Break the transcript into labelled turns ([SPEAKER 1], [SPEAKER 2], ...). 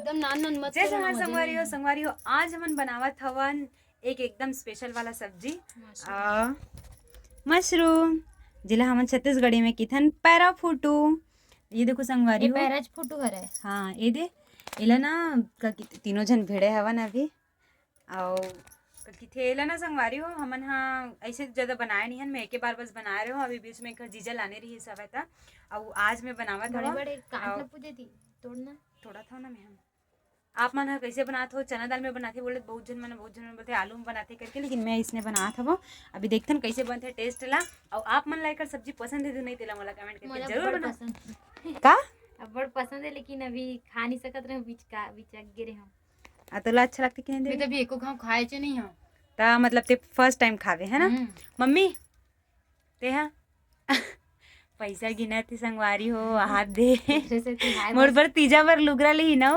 [SPEAKER 1] एकदम नान नान मत
[SPEAKER 2] जय
[SPEAKER 1] करो ना,
[SPEAKER 2] संगवारी संगवारी हो। आज हमन बनावत हवन एक एकदम स्पेशल वाला सब्जी मशरूम, जिला हमन छत्तीसगढ़ी में किथन पैरा फूटू। ये देखो संगवारी
[SPEAKER 1] ये
[SPEAKER 2] हो,
[SPEAKER 1] पैराज फोटो घर है।
[SPEAKER 2] हाँ ये दे एला ना तीनों जन भिड़े हवन अभी और किथे एला ना संगवारी हो। हमन हाँ ऐसे ज़्यादा बनाए नहीं हन, मैं एक बार बस बना रहे हो। अभी बीच में एक जीजा लाने रही सब है था और आज मैं बनावत
[SPEAKER 1] बड़े
[SPEAKER 2] हवा।
[SPEAKER 1] बड़े काट पूजे थी तोड़ना
[SPEAKER 2] थोड़ा था ना मैं हम आप मन कैसे बनाते हो, चना दाल में बनाते बोले बहुत जन बोलते आलू में बनाते करके, लेकिन मैं इसने बनात हूँ। अभी देखते कैसे बनते टेस्ट ला। और आप मन लाइक सब्जी पसंद है तो नहीं तेला मला कमेंट करके जरूर बना का
[SPEAKER 1] अब बड़ पसंद है, लेकिन अभी खा नहीं सकत रहे बीच गिरे हम।
[SPEAKER 2] तोला अच्छा लगता कि नहीं
[SPEAKER 1] मैं तभी एको घाव खाए चे नहीं हूं
[SPEAKER 2] ता मतलब ते फर्स्ट टाइम खावे है ना मम्मी ते हा पैसा गिना थी संगवारी हो हाथ दे मोर बर तीजा बार लुगरा ली ना